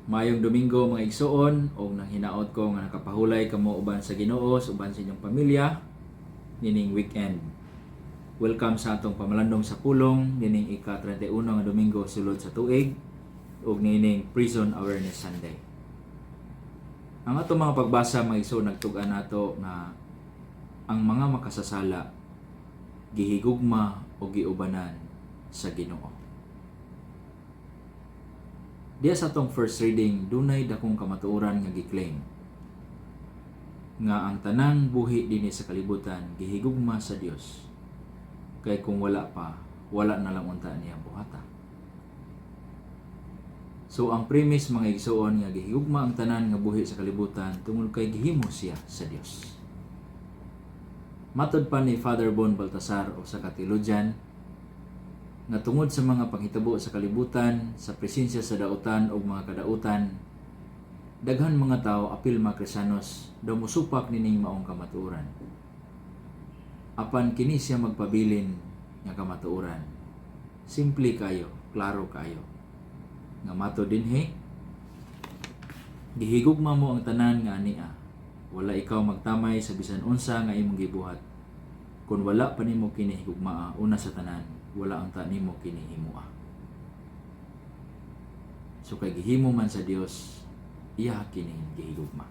Mayong Domingo mga igsoon o nang hinaot ko nga nakapahulay kamo uban sa Ginoo uban sa inyong pamilya nining weekend. Welcome sa atong pamalandong sa pulong nining ika-31 nga Domingo sulod sa tuig ug nining Prison Awareness Sunday. Ang atong mga pagbasa mga igsoon nagtug-an nato nga ang mga makasasala gihigugma o giubanan sa Ginoo. Diya sa atong first reading, dunay dakong kamatuoran nga giklaim nga ang tanang buhi dinhi sa kalibutan gihigugma sa Dios. Kay kung wala pa, wala na lang unta niya buhata. So ang premise mga igsoon nga gihigugma ang tanan nga buhi sa kalibutan tungod kay gihimo siya sa Dios. Matod pa ni Father Bon Baltasar o sa katiludyan nga tungod sa mga panghitabo sa kalibutan, sa presensya sa dautan o mga kadautan, daghan mga tao apil mga Kristiyanos daw musupak nining maong kamatuoran. Apan kini siya magpabilin nga kamatuoran. Simple kayo, klaro kayo. Nga mato dinhi, gihigugma mo ang tanan nga ania. Wala ikaw magtamay sa bisan unsa nga imong gibuhat. Kung wala pa nimo kini higugmaa una sa tanan, wala ang tanimo kini himua. So kay gihimo man sa Dios, iya kini gihigugma.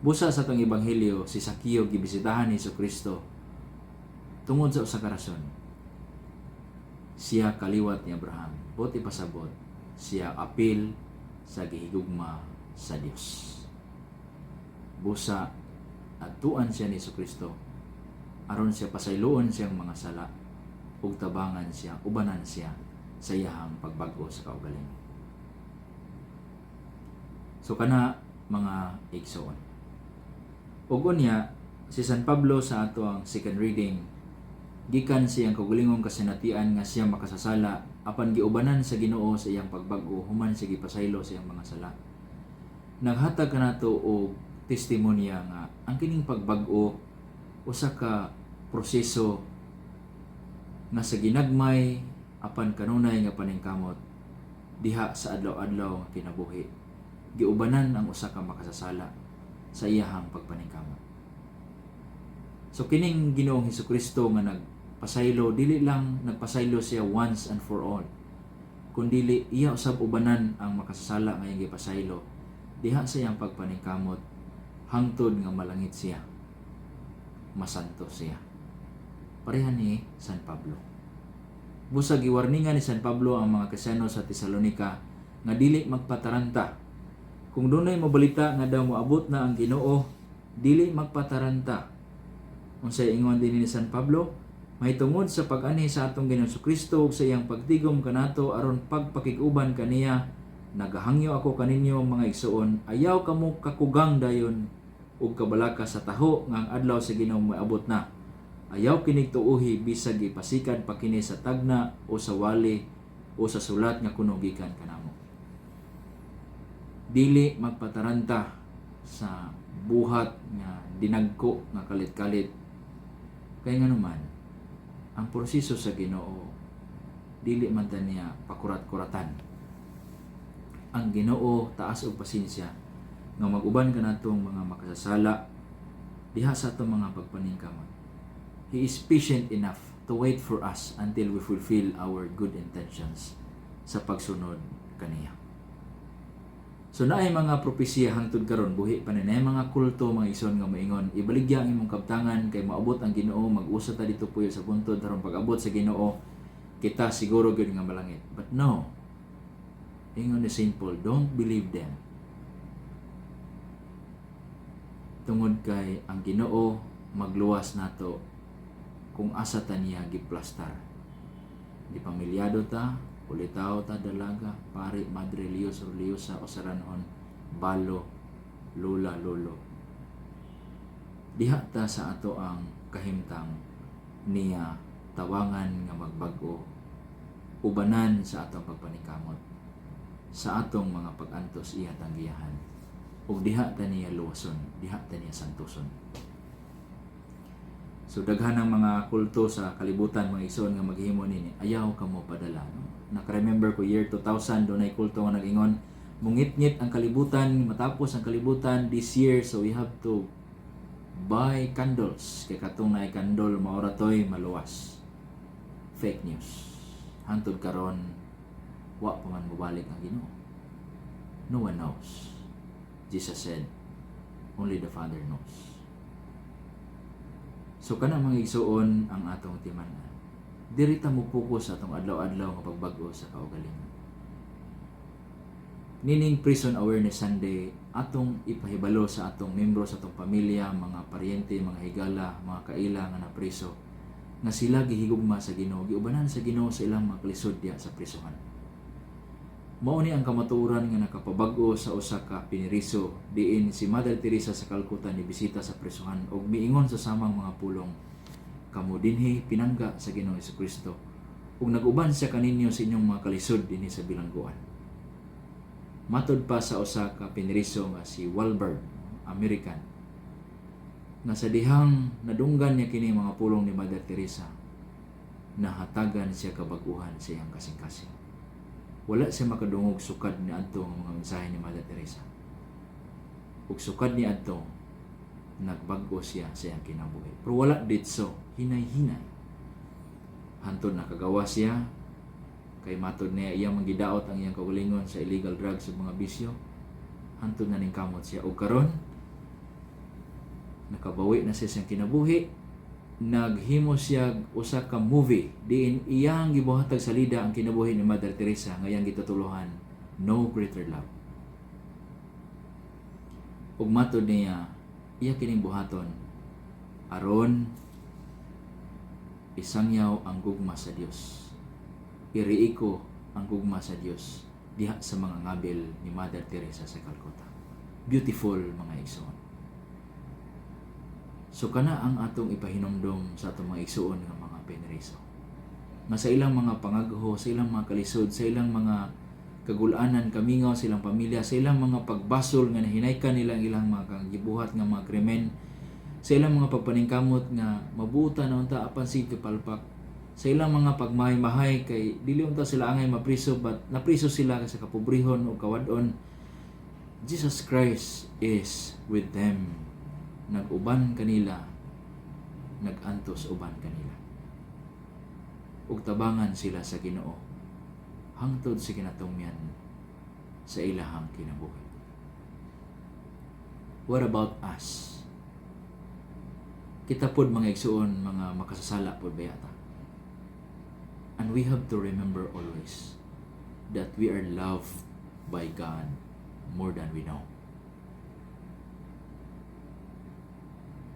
Busa sa tong ebanghelyo, si Sakio gibisitahan ni Jesucristo tungod sa usa ka rason. Siya kaliwat ni Abraham, buti pasabot, siya apil sa gihigugma sa Dios. Busa at tuan siya ni Jesucristo aron siya pasayloon siyang mga sala ug tabangan siya, ubanan siya sa iyahang pagbag-o sa kaugalingon. So kana mga igsoon. Ug unya si San Pablo sa ato ang second reading gikan siyang kaugalingong kasinatian nga siya makasasala apan giubanan sa Ginoo sa iyang pagbag-o human siya gipasaylo sa iyang mga sala. Naghatag kanato og testimonya nga ang kining pagbag-o usa ka proseso nga sa ginagmay apan kanunay nga paningkamot diha sa adlaw-adlaw nga kinabuhi giubanan ang usa ka makasasala sa iyahang pagpaningkamot. So kining Ginoong Hesukristo nga nagpasaylo, dili lang nagpasaylo siya once and for all, kundi iya usab ubanan ang makasasala nga iyang gipasaylo diha sa iyang pagpaningkamot hangtod nga malangit siya, masanto siya. Pareha ni San Pablo. Busa giwarningan ni San Pablo ang mga Kristiyano sa Tesalonika nga dili magpataranta. Kung dunay mabalita nga daw moabot na ang Ginoo, dili magpataranta. Unsay ingon din ni San Pablo, mahitungod sa pag-ani sa atong Ginoong Jesucristo ug sa iyang pagtigom kanato aron pagpakig-uban kaniya, nagahangyo ako kaninyo mga igsoon, ayaw kamo kakugang dayon ug kabalaka sa taho nga ang adlaw sa Ginoo moabot na. Ayaw kinig tuuhi bisag ipasikan pa kini sa tagna o sa wali o sa sulat nga kuno gikan kanamo. Dili magpataranta sa buhat nga dinagko nga kalit-kalit. Kay nganuman ang proseso sa Ginoo dili man ta niya pakurat-kuratan. Ang Ginoo taas og pasensya nga mag-uban kanatong mga makasasala diha sa atong mga pagpaningkamot. He is patient enough to wait for us until we fulfill our good intentions sa pagsunod kaniya. So naay mga propesya hangtod karon buhi pa ni mga kulto mga ison nga moingon ibaligya ang imong kabtangan kay maabot ang Ginoo, mag-usa ta dito puyo sa puntod aron pag-abot sa Ginoo kita siguro gyud nga malangit. But no. Ingon ni Saint Paul, don't believe them. Tungod kay ang Ginoo magluwas nato kung asa ta niya giplastar. Di pamilyado ta, ulitaw ta dalaga, pari, madre, liyos, o liyosa, o saranhon, balo, lula, lolo. Diha ta sa ato ang kahimtang niya tawangan nga magbago, ubanan sa atong pagpanikamot, sa atong mga pag-antos iya tanggiyahan, ug diha ta niya luwason, diha ta niya santuson. So daghan ng mga kulto sa kalibutan mga igsoon nga maghimo nini, ayaw ka mo padala. No? Naka-remember ko year 2000 doon ay kulto nga nag-ingon, mungit-ngit ang kalibutan, matapos ang kalibutan this year, so we have to buy candles. Kay katong na candle maoratoy maluwas. Fake news. Hantod karon wa pa man mobalik ang Ginoo. No one knows. Jesus said, only the Father knows. So kana mga igsuon ang atong timan-an. Diri ta mo focus sa atong adlaw-adlaw nga pagbag-o sa kaugalingon. Nining Prison Awareness Sunday, atong ipahibalo sa atong membro sa atong pamilya, mga paryente, mga higala, mga kaila nga na preso, nga sila gihigugma sa Ginoo, giubanan sa Ginoo sa ilang mga kalisod diya sa prisohan. Mao ni ang kamatuoran nga nakapabag-o sa usa ka piniriso diin si Mother Teresa sa Calcutta ni bisita sa prisohan ug miingon sa samang mga pulong, kamo dinhi pinangga sa Ginoo Jesucristo ug nag-uban siya kaninyo sa inyong mga kalisod dinhi sa bilangguan. Matod pa sa usa ka piniriso nga si Walberg, American, nga sa dihang nadunggan niya kini mga pulong ni Mother Teresa, nahatagan siya kabaguhan sa iyang kasing-kasing. Wala siya makadungog sukad ni adto ang mga mensahe ni Mother Teresa. Ug sukad ni adto nagbag-o siya sa iyang kinabuhi. Pero wala ditso, hinay-hinay. Hantod nakagawa siya kay matod niya iyang manggidaot ang iyang kaugalingon sa illegal drugs ug mga bisyo. Hantod na ning kamot siya ug karon nakabawi na siya sa iyang kinabuhi. Naghimo siya usa ka movie diin iyang gibuhatag sa lida ang kinabuhi ni Mother Teresa nga iyang gitutuluhan, No Greater Love. Ug matod niya iya kining buhaton aron isangyaw ang gugma sa Dios. Iriiko ang gugma sa Dios diha sa mga ngabil ni Mother Teresa sa Calcutta. Beautiful mga igsoon. So kana ang atong ipahinomdom sa atong mga igsuon nga mga piniriso. Nga sa ilang mga pangagho, sa ilang mga kalisod, sa ilang mga kagulanan, kamingaw, sa ilang pamilya, sa ilang mga pagbasol nga nahinaykan nila ang ilang mga gibuhat nga mga krimen, sa ilang mga pagpaningkamot nga mabuta na unta apan sige palpak, sa ilang mga pagmahay-mahay kay dili unta sila angay mapriso but napriso sila sa kapobrehon o kawadon. Jesus Christ is with them. Nag-uban kanila, nag-antos uban kanila. Ug tabangan sila sa Ginoo hangtod sa kinatungyan sa ilahang kinabuhi. What about us? Kita pod mga igsuon, mga makasasala pod bayata. And we have to remember always that we are loved by God more than we know.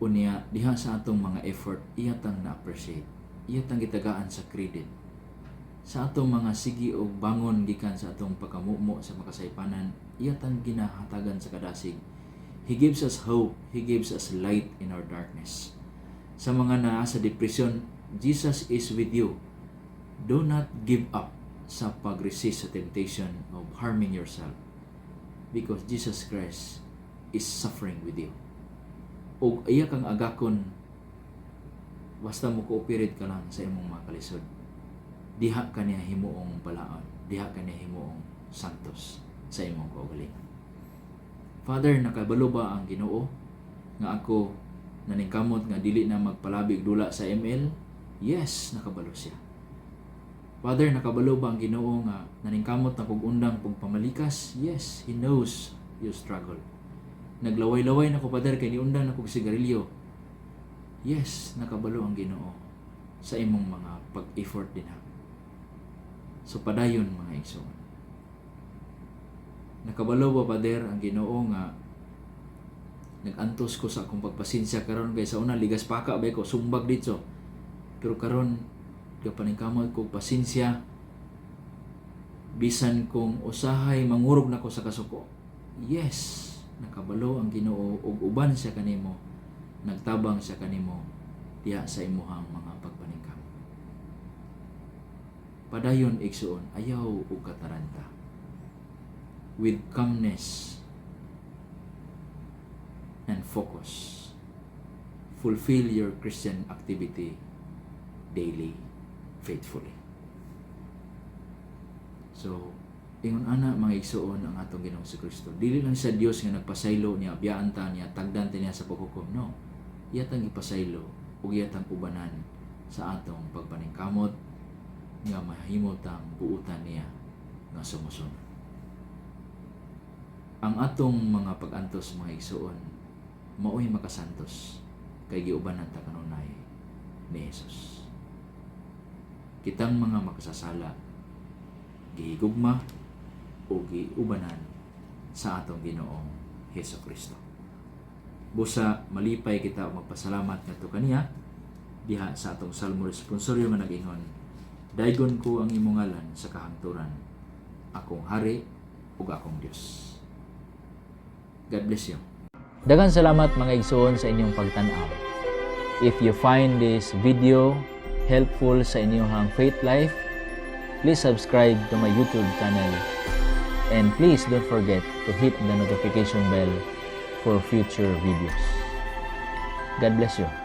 Unya, diha sa atong mga effort, iyatang na-appreciate. Iyatang gitagaan sa credit. Sa atong mga sigi o bangon gikan sa atong pagkamumo sa makasaypanan, iyatang ginahatagan sa kadasig. He gives us hope. He gives us light in our darkness. Sa mga naa sa depression, Jesus is with you. Do not give up sa pag-resist sa temptation of harming yourself because Jesus Christ is suffering with you. O iya kang agakon basta mo cooperate ka lang sa imong mga kalisod. Diha ka niya himuong balaod, diha ka niya himuong santos sa imong kaugalingon. Father, nakabalo ba ang Ginoo nga ako naningkamot nga dili na magpalabig dula sa ML? Yes, nakabalo siya. Father, nakabalo ba ang Ginoo nga naningkamot na kog undang kog pamalikas? Yes, He knows you struggle. Naglaway-laway na ko, Father, kay niundang na kog sigarilyo. Yes, nakabalo ang Ginoo sa imong mga pag-effort din ha. So padayon mga igsoon. Nakabalo ba, Father, ang Ginoo nga nag-antos ko sa akong pagpasensya karon kay sa una ligas paka ba ko sumbag dito. Pero karon kapaningkamot ko pasensya bisan kung usahay mangurog nako sa kasuko. Yes, nakabalo ang Ginoo ug uban siya kanimo, nagtabang siya kanimo diha sa imuhang mga pagpaningkam. Padayon igsuon, ayaw ug kataranta. With calmness and focus, fulfill your Christian activity daily, faithfully. So, ingon ana mga igsoon ang atong Ginoong Kristo. Dili lang sa Dios nga nagpasaylo niya, biyaan ta niya, tagdan ta niya sa paghukom. No. Iyatang ipasaylo ug iyatang ubanan sa atong pagpaningkamot nga mahimot ang buutan niya nga sumusunod. Ang atong mga pag-antos mga igsoon mao'y makasantos kay giubanan ta kanunay ni Jesus. Kitang mga makasasala gihigugma o giubanan sa atong Ginoong Hesukristo. Busa malipay kita og magpasalamat ngadto kaniya diha sa atong salmo responsoryo nga nag-ingon, daygon ko ang imong ngalan sa kahangturan, akong hari ug akong Dios. God bless you. Daghang salamat mga igsoon sa inyong pagtan-aw. If you find this video helpful sa inyong faith life, please subscribe to my YouTube channel. And please don't forget to hit the notification bell for future videos. God bless you.